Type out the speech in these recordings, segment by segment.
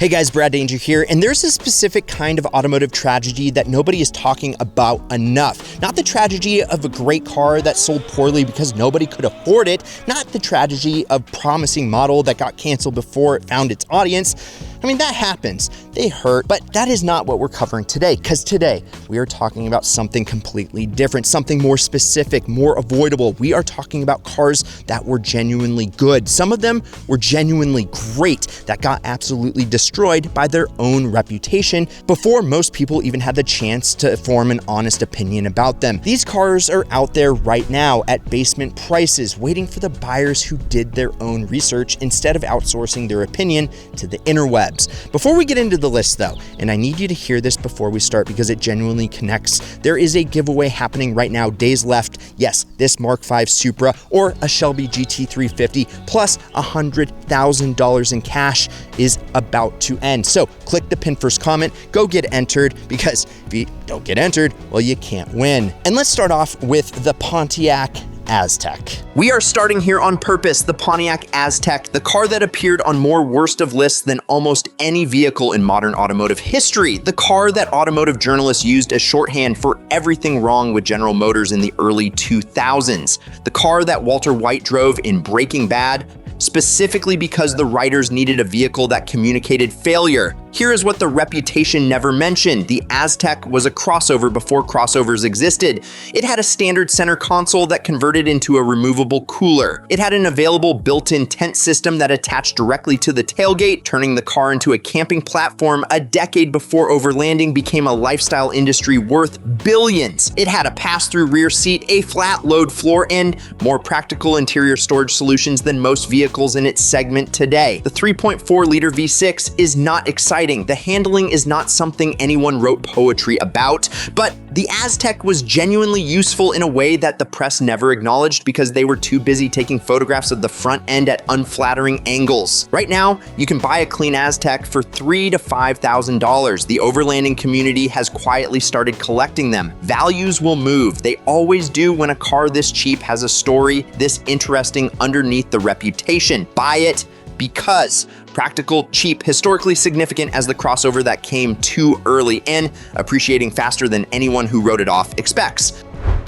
Hey guys, Brad Danger here, and there's a specific kind of automotive tragedy that nobody is talking about enough. Not the tragedy of a great car that sold poorly because nobody could afford it, not the tragedy of promising model that got canceled before it found its audience. I mean, that happens. They hurt, but that is not what we're covering today, because today we are talking about something completely different, something more specific, more avoidable. We are talking about cars that were genuinely good. Some of them were genuinely great, that got absolutely destroyed by their own reputation before most people even had the chance to form an honest opinion about them. These cars are out there right now at basement prices, waiting for the buyers who did their own research instead of outsourcing their opinion to the interwebs. Before we get into the list though, and I need you to hear this before we start because it genuinely connects, there is a giveaway happening right now, days left. Yes, this Mark V Supra or a Shelby GT350 plus $100,000 in cash is about to end. So click the pin first comment, go get entered, because if you don't get entered, well, you can't win. And let's start off with the Pontiac Aztek. We are starting here on purpose, the Pontiac Aztek, the car that appeared on more worst of lists than almost any vehicle in modern automotive history, the car that automotive journalists used as shorthand for everything wrong with General Motors in the early 2000s, the car that Walter White drove in Breaking Bad, specifically because the writers needed a vehicle that communicated failure. Here is what the reputation never mentioned. The Aztek was a crossover before crossovers existed. It had a standard center console that converted into a removable cooler. It had an available built-in tent system that attached directly to the tailgate, turning the car into a camping platform a decade before overlanding became a lifestyle industry worth billions. It had a pass-through rear seat, a flat load floor, and more practical interior storage solutions than most vehicles in its segment today. The 3.4-liter V6 is not exciting. The handling is not something anyone wrote poetry about, but the Aztek was genuinely useful in a way that the press never acknowledged because they were too busy taking photographs of the front end at unflattering angles. Right now, you can buy a clean Aztek for $3,000 to $5,000. The overlanding community has quietly started collecting them. Values will move. They always do when a car this cheap has a story this interesting underneath the reputation. Buy it because practical, cheap, historically significant as the crossover that came too early and appreciating faster than anyone who wrote it off expects.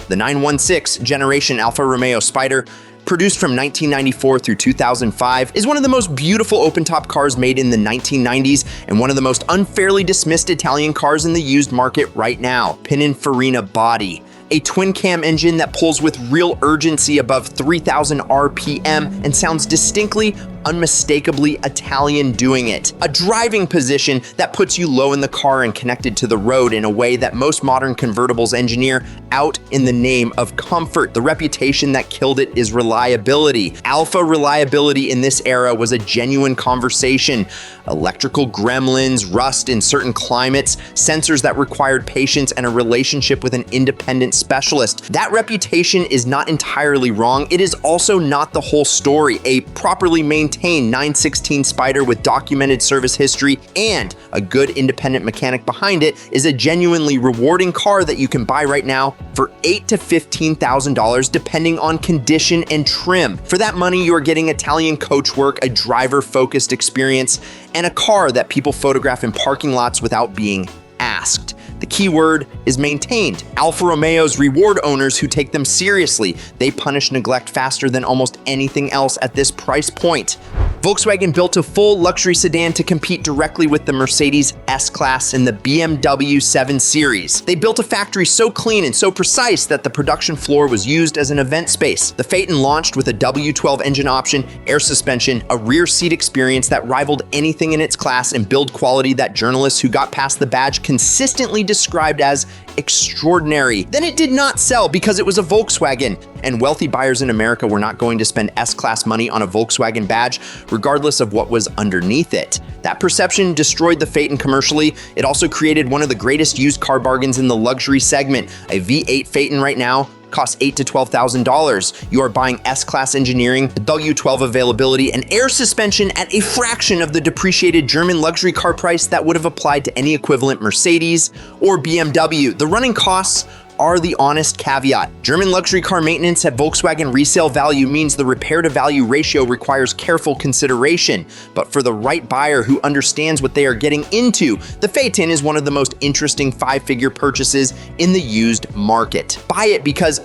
The 916 generation Alfa Romeo Spider, produced from 1994 through 2005, is one of the most beautiful open-top cars made in the 1990s and one of the most unfairly dismissed Italian cars in the used market right now. Pininfarina body, a twin-cam engine that pulls with real urgency above 3,000 RPM and sounds distinctly, unmistakably Italian doing it. A driving position that puts you low in the car and connected to the road in a way that most modern convertibles engineer out in the name of comfort. The reputation that killed it is reliability. Alpha reliability in this era was a genuine conversation. Electrical gremlins, rust in certain climates, sensors that required patience and a relationship with an independent specialist. That reputation is not entirely wrong. It is also not the whole story. A properly maintained 916 Spider with documented service history and a good independent mechanic behind it is a genuinely rewarding car that you can buy right now for $8,000 to $15,000 depending on condition and trim. For that money, you are getting Italian coachwork, a driver-focused experience, and a car that people photograph in parking lots without being asked. The key word is maintained. Alfa Romeos reward owners who take them seriously. They punish neglect faster than almost anything else at this price point. Volkswagen built a full luxury sedan to compete directly with the Mercedes S-Class and the BMW 7 Series. They built a factory so clean and so precise that the production floor was used as an event space. The Phaeton launched with a W12 engine option, air suspension, a rear seat experience that rivaled anything in its class, and build quality that journalists who got past the badge consistently described as extraordinary. Then it did not sell because it was a Volkswagen, and wealthy buyers in America were not going to spend S-Class money on a Volkswagen badge, regardless of what was underneath it. That perception destroyed the Phaeton commercially. It also created one of the greatest used car bargains in the luxury segment. A V8 Phaeton right now costs $8,000 to $12,000. You are buying S-Class engineering, W12 availability, and air suspension at a fraction of the depreciated German luxury car price that would have applied to any equivalent Mercedes or BMW. The running costs are the honest caveat. German luxury car maintenance at Volkswagen resale value means the repair to value ratio requires careful consideration. But for the right buyer who understands what they are getting into, the Phaeton is one of the most interesting 5-figure purchases in the used market. Buy it because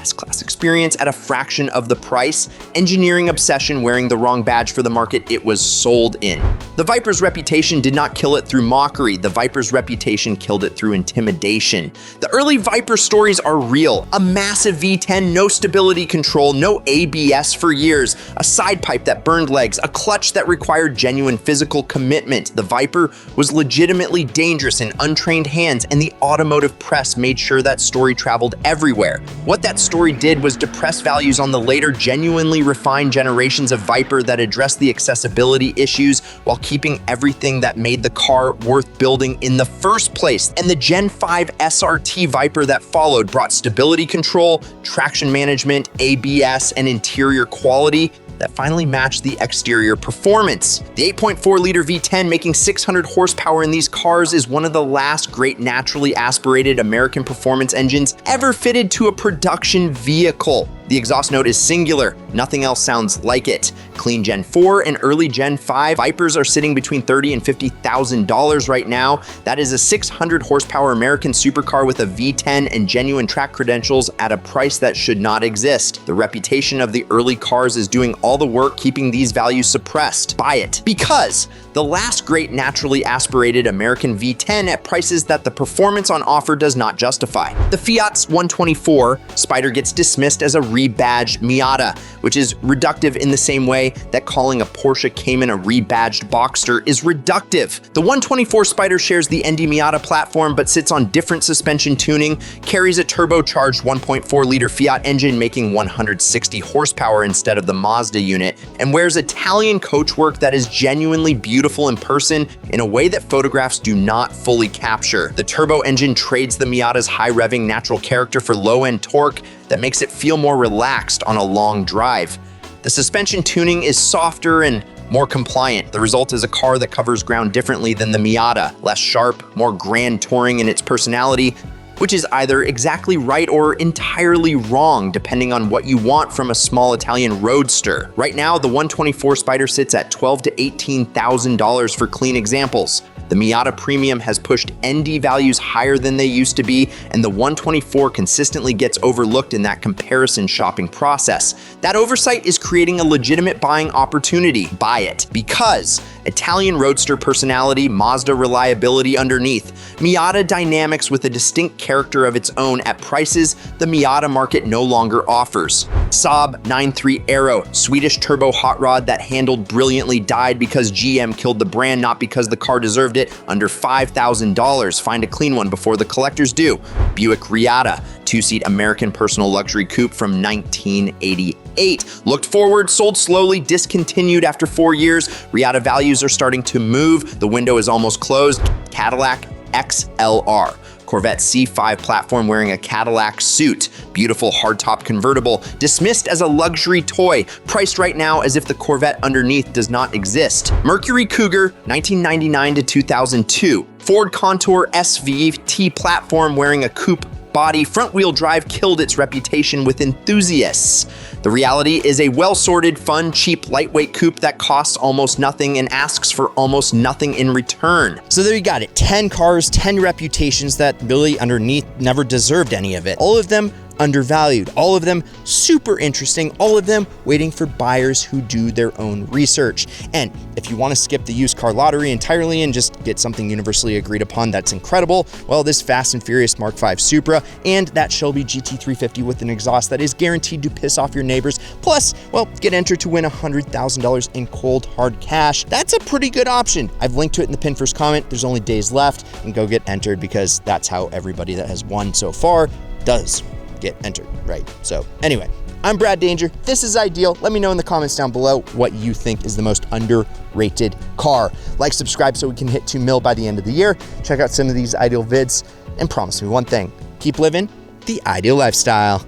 S-Class experience at a fraction of the price, engineering obsession wearing the wrong badge for the market it was sold in. The Viper's reputation did not kill it through mockery. The Viper's reputation killed it through intimidation. The early Viper stories are real. A massive V10, no stability control, no ABS for years, a side pipe that burned legs, a clutch that required genuine physical commitment. The Viper was legitimately dangerous in untrained hands, and the automotive press made sure that story traveled everywhere. What that story did was depress values on the later, genuinely refined generations of Viper that addressed the accessibility issues while keeping everything that made the car worth building in the first place. And the Gen 5 SRT Viper that followed brought stability control, traction management, ABS, and interior quality that finally matched the exterior performance. The 8.4-liter V10 making 600 horsepower in these cars is one of the last great naturally aspirated American performance engines ever fitted to a production vehicle. The exhaust note is singular, nothing else sounds like it. Clean Gen 4 and early Gen 5 Vipers are sitting between $30,000 and $50,000 right now. That is a 600 horsepower American supercar with a V10 and genuine track credentials at a price that should not exist. The reputation of the early cars is doing all the work keeping these values suppressed. Buy it, because the last great naturally aspirated American V10 at prices that the performance on offer does not justify. The Fiat's 124 Spider gets dismissed as a rebadged Miata, which is reductive in the same way that calling a Porsche Cayman a rebadged Boxster is reductive. The 124 Spider shares the ND Miata platform but sits on different suspension tuning, carries a turbocharged 1.4-liter Fiat engine making 160 horsepower instead of the Mazda unit, and wears Italian coachwork that is genuinely beautiful in person in a way that photographs do not fully capture. The turbo engine trades the Miata's high-revving natural character for low-end torque that makes it feel more relaxed on a long drive. The suspension tuning is softer and more compliant. The result is a car that covers ground differently than the Miata, less sharp, more grand touring in its personality, which is either exactly right or entirely wrong, depending on what you want from a small Italian roadster. Right now, the 124 Spider sits at $12,000 to $18,000 for clean examples. The Miata Premium has pushed ND values higher than they used to be, and the 124 consistently gets overlooked in that comparison shopping process. That oversight is creating a legitimate buying opportunity. Buy it, because Italian roadster personality, Mazda reliability underneath, Miata dynamics with a distinct character of its own at prices the Miata market no longer offers. Saab 9.3 Aero, Swedish turbo hot rod that handled brilliantly, died because GM killed the brand, not because the car deserved it, under $5,000. Find a clean one before the collectors do. Buick Reatta, 2-seat American personal luxury coupe from 1988. Looked forward, sold slowly, discontinued after 4 years. Reatta values are starting to move. The window is almost closed. Cadillac XLR. Corvette C5 platform wearing a Cadillac suit. Beautiful hardtop convertible, dismissed as a luxury toy, priced right now as if the Corvette underneath does not exist. Mercury Cougar, 1999 to 2002. Ford Contour SVT platform wearing a coupe body, front-wheel drive killed its reputation with enthusiasts. The reality is a well-sorted, fun, cheap, lightweight coupe that costs almost nothing and asks for almost nothing in return. So there you got it. 10 cars, 10 reputations that really underneath never deserved any of it. All of them undervalued, all of them super interesting, all of them waiting for buyers who do their own research. And if you want to skip the used car lottery entirely and just get something universally agreed upon that's incredible, well, this Fast and Furious Mark V Supra and that Shelby GT350 with an exhaust that is guaranteed to piss off your neighbors, plus, well, get entered to win $100,000 in cold hard cash. That's a pretty good option. I've linked to it in the pinned first comment. There's only days left, and go get entered because that's how everybody that has won so far does get entered, right? So anyway, I'm Brad Danger. This is Ideal. Let me know in the comments down below what you think is the most underrated car. Like, subscribe so we can hit 2 mil by the end of the year. Check out some of these Ideal vids and promise me one thing, keep living the Ideal lifestyle.